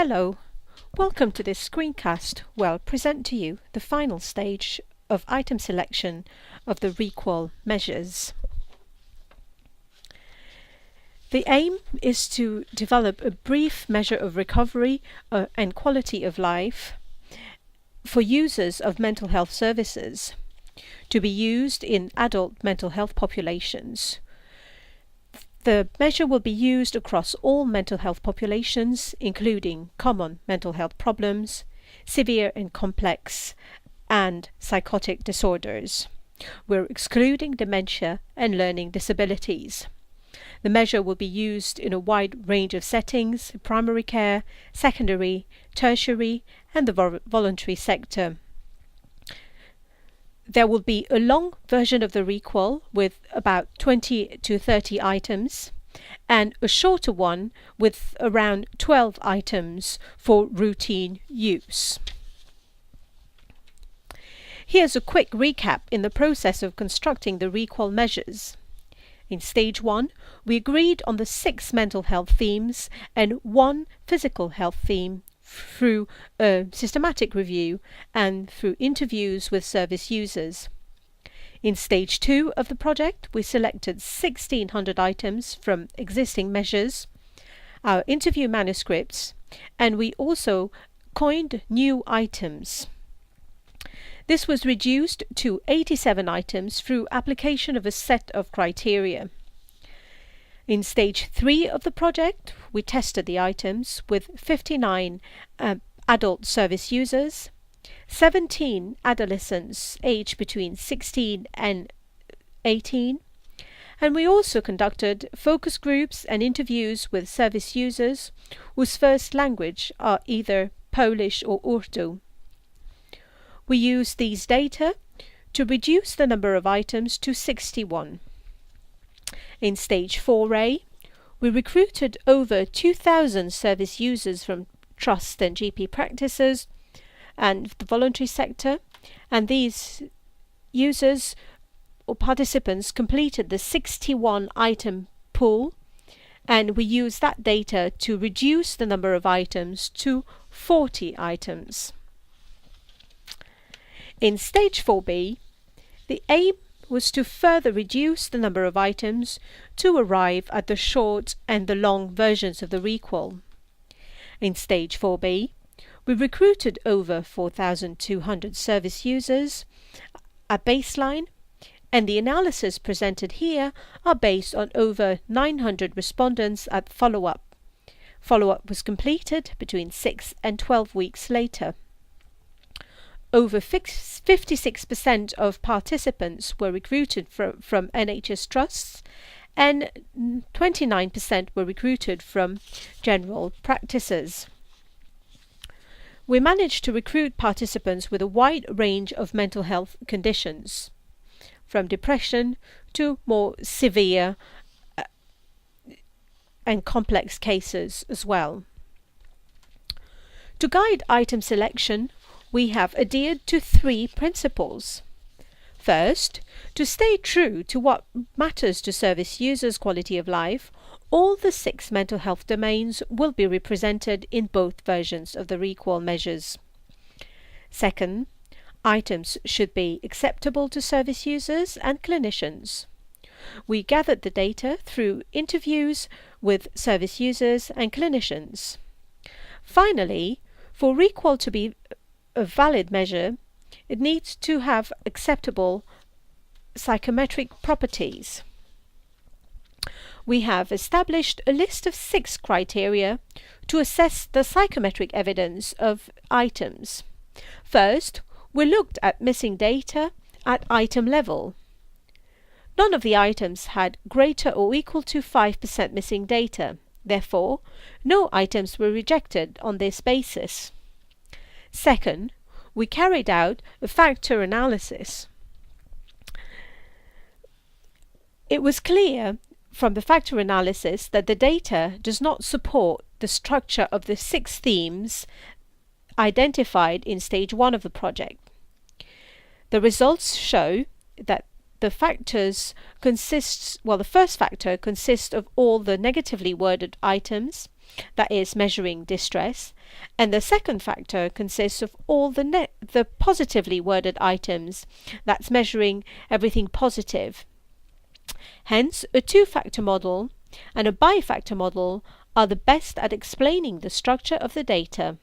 Hello, welcome to this screencast where I'll present to you the final stage of item selection of the ReQoL measures. The aim is to develop a brief measure of recovery and quality of life for users of mental health services to be used in adult mental health populations. The measure will be used across all mental health populations, including common mental health problems, severe and complex, and psychotic disorders. We're excluding dementia and learning disabilities. The measure will be used in a wide range of settings: primary care, secondary, tertiary, and the voluntary sector. There will be a long version of the ReQoL with about 20 to 30 items and a shorter one with around 12 items for routine use. Here's a quick recap in the process of constructing the ReQoL measures. In Stage 1, we agreed on the 6 mental health themes and 1 physical health theme through a systematic review and through interviews with service users. In Stage 2 of the project, we selected 1,600 items from existing measures, our interview manuscripts, and we also coined new items. This was reduced to 87 items through application of a set of criteria. In Stage 3 of the project, we tested the items with 59 adult service users, 17 adolescents aged between 16 and 18, and we also conducted focus groups and interviews with service users whose first language are either Polish or Urdu. We used these data to reduce the number of items to 61. In Stage 4A, we recruited over 2,000 service users from trust and GP practices and the voluntary sector, and these users or participants completed the 61 item pool, and we used that data to reduce the number of items to 40 items. In Stage 4B, the aim was to further reduce the number of items to arrive at the short and the long versions of the ReQoL. In Stage 4B, we recruited over 4,200 service users at baseline, and the analysis presented here are based on over 900 respondents at follow-up. Follow-up was completed between 6 and 12 weeks later. Over 56% of participants were recruited from NHS trusts and 29% were recruited from general practices. We managed to recruit participants with a wide range of mental health conditions, from depression to more severe and complex cases as well. To guide item selection, we have adhered to 3 principles. First, to stay true to what matters to service users' quality of life, all the 6 mental health domains will be represented in both versions of the ReQoL measures. Second, items should be acceptable to service users and clinicians. We gathered the data through interviews with service users and clinicians. Finally, for ReQoL to be a valid measure, it needs to have acceptable psychometric properties. We have established a list of 6 criteria to assess the psychometric evidence of items. First, we looked at missing data at item level. None of the items had greater or equal to 5% missing data. Therefore, no items were rejected on this basis. Second, we carried out a factor analysis. It was clear from the factor analysis that the data does not support the structure of the 6 themes identified in Stage 1 of the project. The results show that the first factor consists of all the negatively worded items, that is measuring distress, and the second factor consists of all the positively worded items, that's measuring everything positive. Hence, a two-factor model and a bi-factor model are the best at explaining the structure of the data.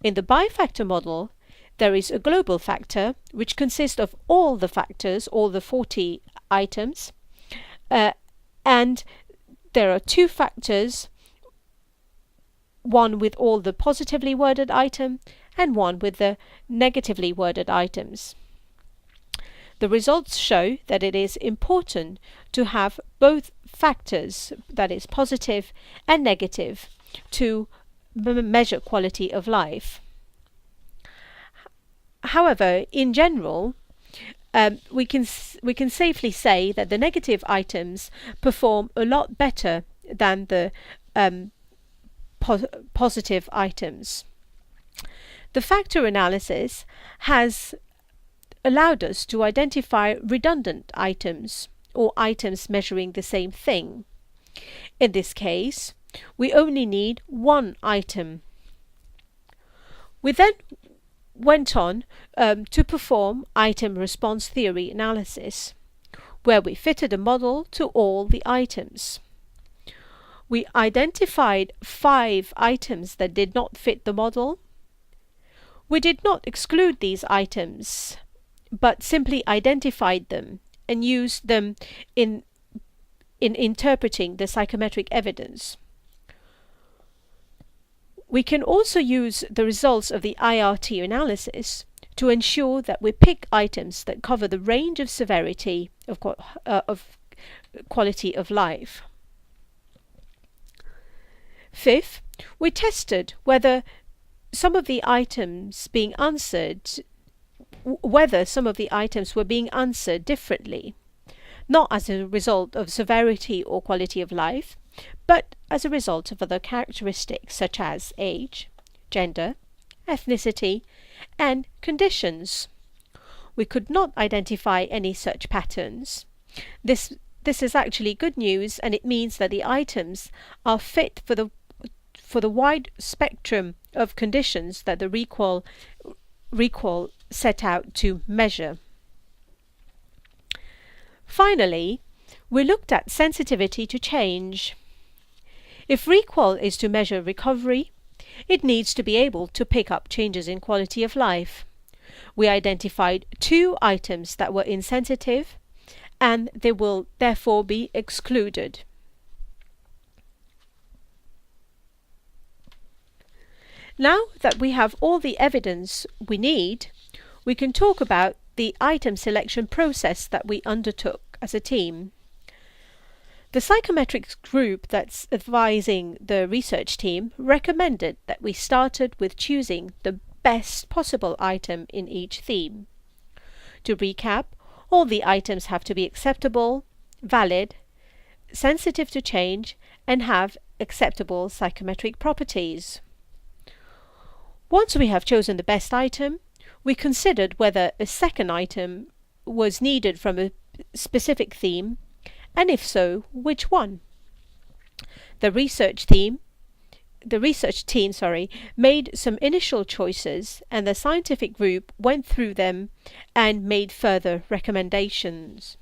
In the bi-factor model, there is a global factor which consists of all the factors, all the 40 items, and there are two factors, one with all the positively worded item and one with the negatively worded items. The results show that it is important to have both factors, that is positive and negative, to measure quality of life. However, in general, we can safely say that the negative items perform a lot better than the positive items. The factor analysis has allowed us to identify redundant items, or items measuring the same thing. In this case, we only need one item. We then went on to perform item response theory analysis, where we fitted a model to all the items. We identified 5 items that did not fit the model. We did not exclude these items, but simply identified them and used them in interpreting the psychometric evidence. We can also use the results of the IRT analysis to ensure that we pick items that cover the range of severity of quality of life. Fifth, we tested whether some of the items were being answered differently, not as a result of severity or quality of life, but as a result of other characteristics such as age, gender, ethnicity, and conditions. We could not identify any such patterns. This is actually good news, and it means that the items are fit for the wide spectrum of conditions that the ReQoL set out to measure. Finally, we looked at sensitivity to change. If ReQoL is to measure recovery, it needs to be able to pick up changes in quality of life. We identified 2 items that were insensitive, and they will therefore be excluded. Now that we have all the evidence we need, we can talk about the item selection process that we undertook as a team. The psychometrics group that's advising the research team recommended that we started with choosing the best possible item in each theme. To recap, all the items have to be acceptable, valid, sensitive to change, and have acceptable psychometric properties. Once we have chosen the best item, we considered whether a second item was needed from a specific theme, and if so, which one. The research team made some initial choices, and the scientific group went through them and made further recommendations.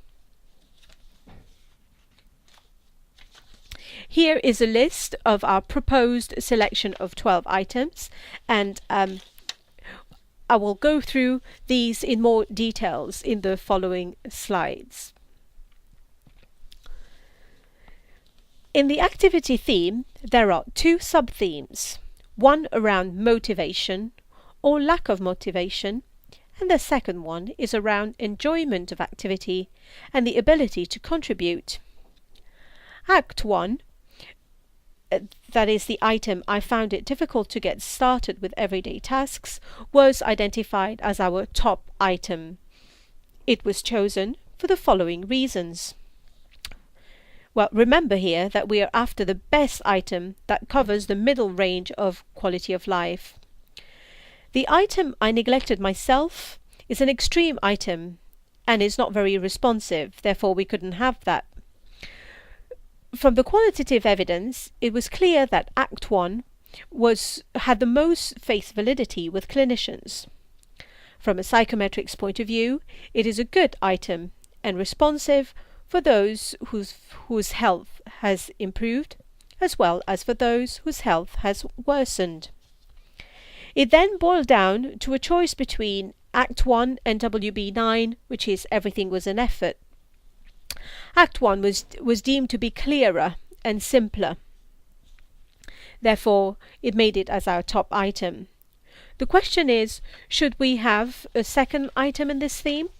Here is a list of our proposed selection of 12 items, and I will go through these in more details in the following slides. In the activity theme, there are 2 sub-themes, one around motivation or lack of motivation, and the second one is around enjoyment of activity and the ability to contribute. Act 1, that is the item I found it difficult to get started with everyday tasks, was identified as our top item. It was chosen for the following reasons. Well, remember here that we are after the best item that covers the middle range of quality of life. The item I neglected myself is an extreme item and is not very responsive, therefore we couldn't have that. From the qualitative evidence, it was clear that Act 1 had the most face validity with clinicians. From a psychometrics point of view, it is a good item and responsive for those whose health has improved, as well as for those whose health has worsened. It then boiled down to a choice between Act 1 and WB9, which is everything was an effort. Act 1 was deemed to be clearer and simpler. Therefore, it made it as our top item. The question is, should we have a second item in this theme?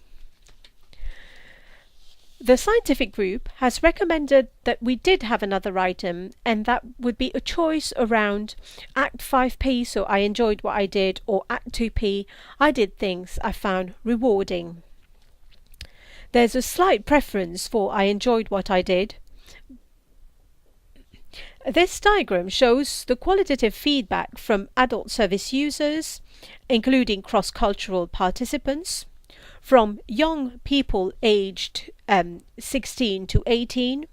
The scientific group has recommended that we did have another item, and that would be a choice around Act 5P, so I enjoyed what I did, or Act 2P, I did things I found rewarding. There's a slight preference for I enjoyed what I did. This diagram shows the qualitative feedback from adult service users, including cross-cultural participants, from young people aged 16 to 18,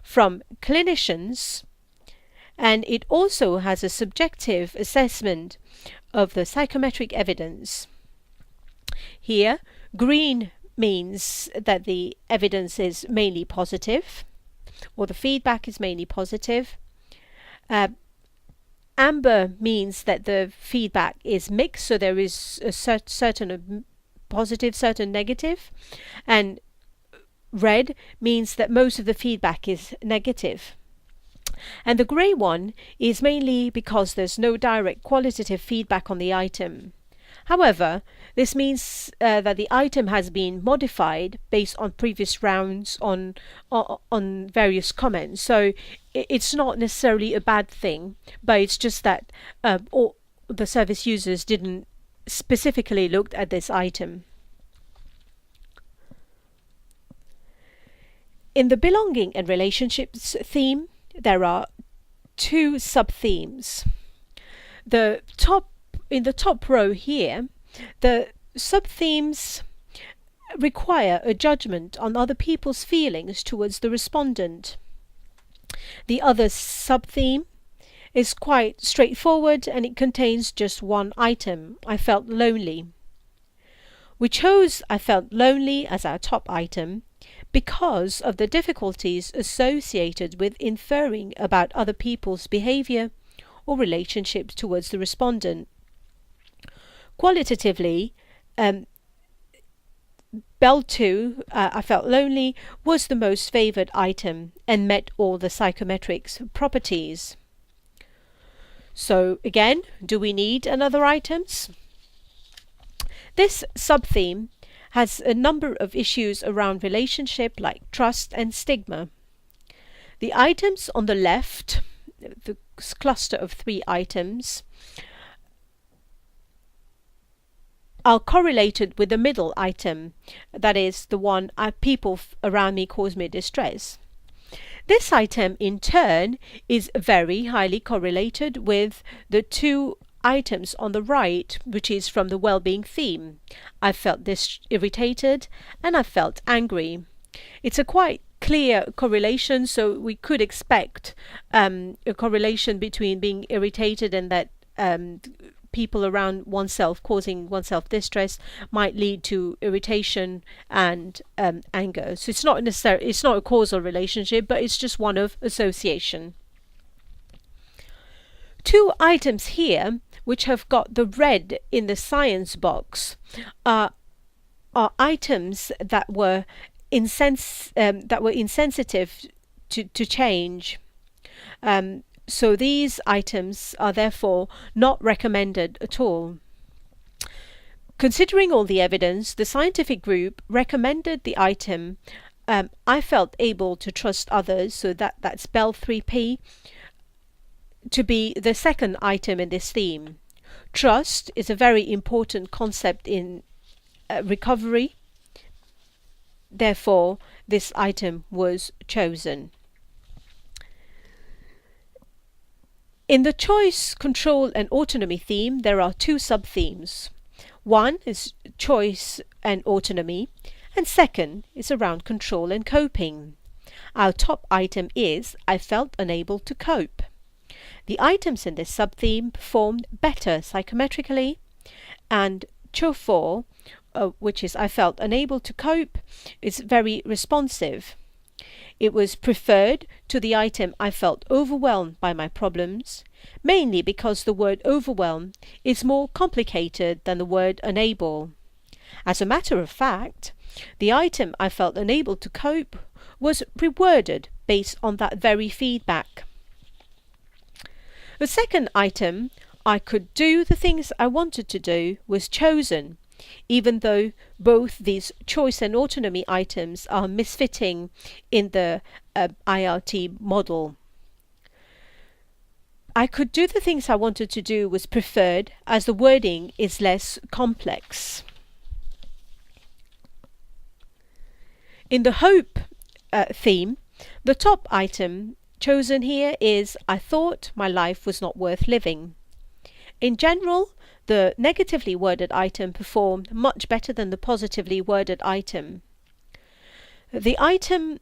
from clinicians, and it also has a subjective assessment of the psychometric evidence. Here, green means that the evidence is mainly positive, or the feedback is mainly positive. Amber means that the feedback is mixed, so there is a certain positive, certain negative, and red means that most of the feedback is negative. And the grey one is mainly because there's no direct qualitative feedback on the item. However, this means that the item has been modified based on previous rounds on various comments. So it's not necessarily a bad thing, but it's just that all the service users didn't specifically look at this item. In the belonging and relationships theme, there are two sub-themes. In the top row here, the sub-themes require a judgment on other people's feelings towards the respondent. The other sub-theme is quite straightforward and it contains just one item, I felt lonely. We chose I felt lonely as our top item because of the difficulties associated with inferring about other people's behavior or relationships towards the respondent. Qualitatively, Bell 2, I felt lonely, was the most favoured item and met all the psychometrics properties. So again, do we need another items? This sub-theme has a number of issues around relationship like trust and stigma. The items on the left, the cluster of 3 items, are correlated with the middle item, that is the one people around me cause me distress. This item in turn is very highly correlated with the 2 items on the right, which is from the well-being theme. I felt irritated and I felt angry. It's a quite clear correlation, so we could expect a correlation between being irritated and that people around oneself causing oneself distress might lead to irritation and anger. So it's not a causal relationship, but it's just one of association. 2 items here which have got the red in the science box are items that were insensitive to change. So these items are therefore not recommended at all. Considering all the evidence, the scientific group recommended the item I felt able to trust others, so that's Bell 3P, to be the second item in this theme. Trust is a very important concept in recovery. Therefore, this item was chosen. In the choice, control and autonomy theme, there are 2 sub-themes. One is choice and autonomy, and second is around control and coping. Our top item is I felt unable to cope. The items in this sub-theme performed better psychometrically, and cho4, which is I felt unable to cope, is very responsive. It was preferred to the item I felt overwhelmed by my problems, mainly because the word overwhelm is more complicated than the word unable. As a matter of fact, the item I felt unable to cope was reworded based on that very feedback. The second item, I could do the things I wanted to do, was chosen, even though both these choice and autonomy items are misfitting in the IRT model. I could do the things I wanted to do was preferred as the wording is less complex. In the hope theme, the top item chosen here is I thought my life was not worth living. In general, the negatively worded item performed much better than the positively worded item. The item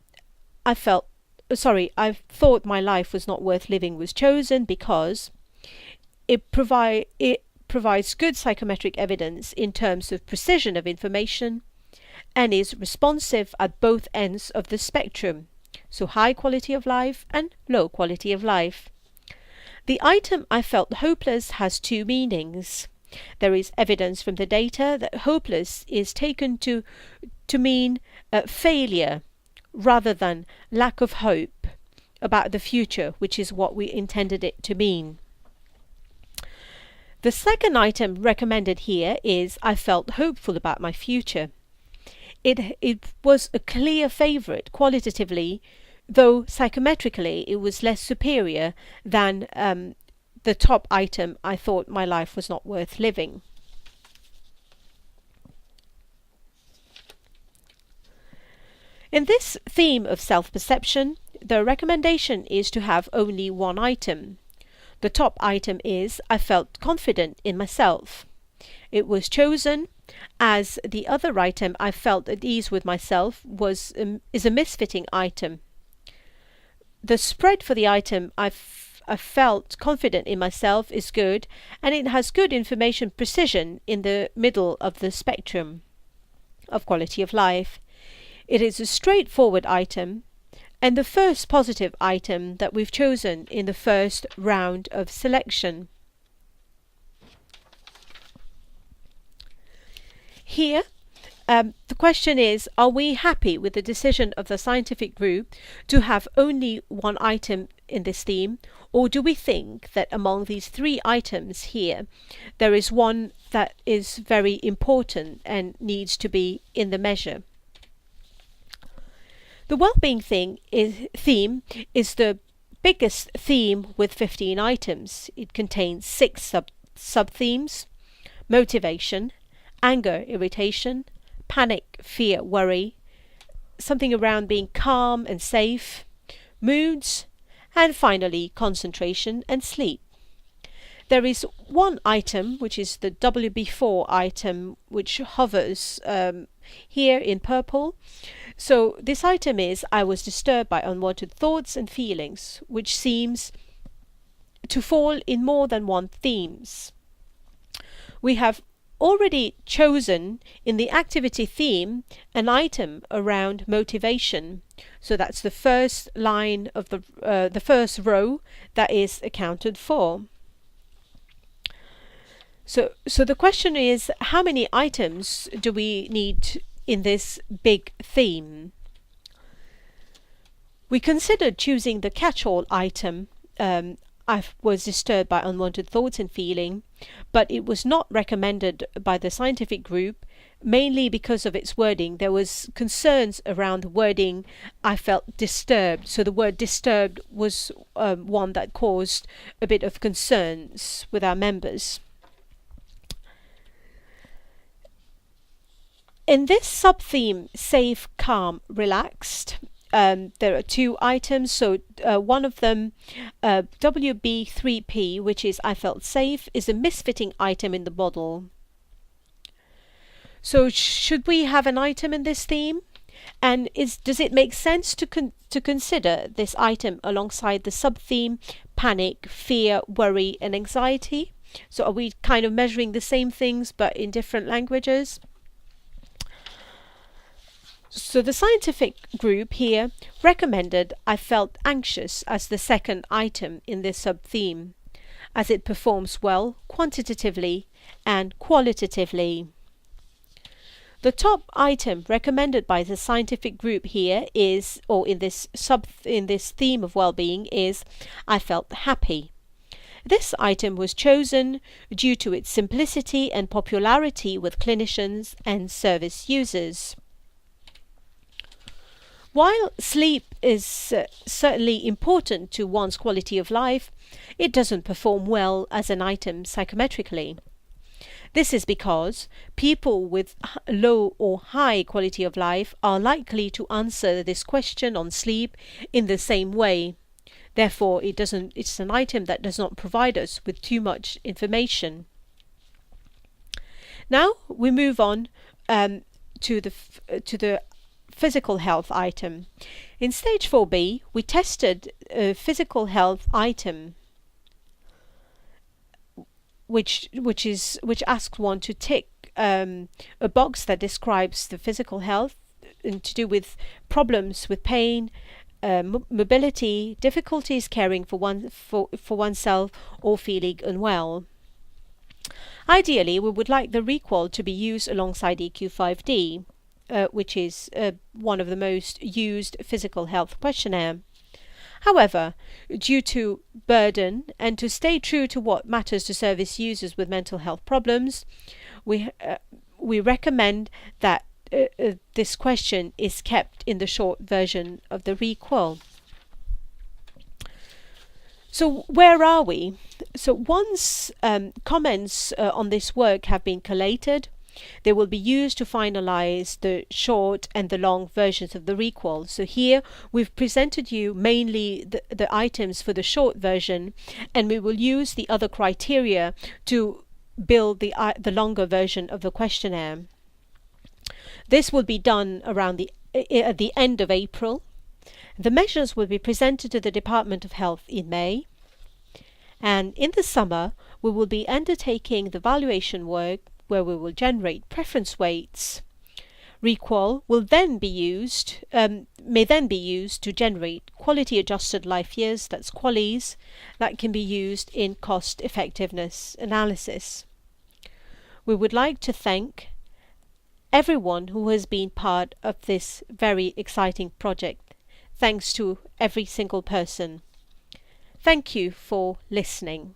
I thought my life was not worth living was chosen because it provides good psychometric evidence in terms of precision of information and is responsive at both ends of the spectrum, so high quality of life and low quality of life. The item I felt hopeless has two meanings. There is evidence from the data that hopeless is taken to mean failure rather than lack of hope about the future, which is what we intended it to mean. The second item recommended here is I felt hopeful about my future. It was a clear favourite qualitatively, though psychometrically it was less superior than the top item I thought my life was not worth living. In this theme of self-perception, the recommendation is to have only one item. The top item is I felt confident in myself. It was chosen as the other item I felt at ease with myself is a misfitting item. The spread for the item I felt confident in myself is good, and it has good information precision in the middle of the spectrum of quality of life. It is a straightforward item and the first positive item that we've chosen in the first round of selection. Here, the question is, are we happy with the decision of the scientific group to have only one item in this theme, or do we think that among these three items here, there is one that is very important and needs to be in the measure? The well-being theme is the biggest theme with 15 items. It contains 6 sub-themes: motivation, anger, irritation, panic, fear, worry, something around being calm and safe, moods, and finally concentration and sleep. There is one item, which is the WB4 item, which hovers here in purple. So this item is I was disturbed by unwanted thoughts and feelings, which seems to fall in more than one themes. We have already chosen in the activity theme an item around motivation, so that's the first line of the first row that is accounted for. So the question is, how many items do we need in this big theme? We considered choosing the catch-all item, I was disturbed by unwanted thoughts and feeling, but it was not recommended by the scientific group, mainly because of its wording. There was concerns around the wording I felt disturbed, so the word disturbed was one that caused a bit of concerns with our members. In this sub-theme, safe, calm, relaxed, there are 2 items. So one of them, WB3P, which is I felt safe, is a misfitting item in the model. So should we have an item in this theme? And does it make sense to consider this item alongside the sub-theme panic, fear, worry, and anxiety? So are we kind of measuring the same things but in different languages? So the scientific group here recommended I felt anxious as the second item in this sub-theme, as it performs well quantitatively and qualitatively. The top item recommended by the scientific group here is, or in this theme of well-being, is I felt happy. This item was chosen due to its simplicity and popularity with clinicians and service users. While sleep is certainly important to one's quality of life, it doesn't perform well as an item psychometrically. This is because people with low or high quality of life are likely to answer this question on sleep in the same way. Therefore, it's an item that does not provide us with too much information. Now we move on to the physical health item. In stage 4B, we tested a physical health item which asks one to tick a box that describes the physical health and to do with problems with pain, mobility, difficulties caring for oneself, or feeling unwell. Ideally, we would like the ReQoL to be used alongside EQ5D, which is one of the most used physical health questionnaire. However, due to burden and to stay true to what matters to service users with mental health problems, we recommend that this question is kept in the short version of the ReQoL. So where are we? So once comments on this work have been collated, they will be used to finalize the short and the long versions of the ReQoL. So here we've presented you mainly the items for the short version, and we will use the other criteria to build the longer version of the questionnaire. This will be done around at the end of April. The measures will be presented to the Department of Health in May. And in the summer, we will be undertaking the valuation work where we will generate preference weights. ReQoL will then be used, may then be used to generate quality adjusted life years, that's QALYs, that can be used in cost effectiveness analysis. We would like to thank everyone who has been part of this very exciting project. Thanks to every single person. Thank you for listening.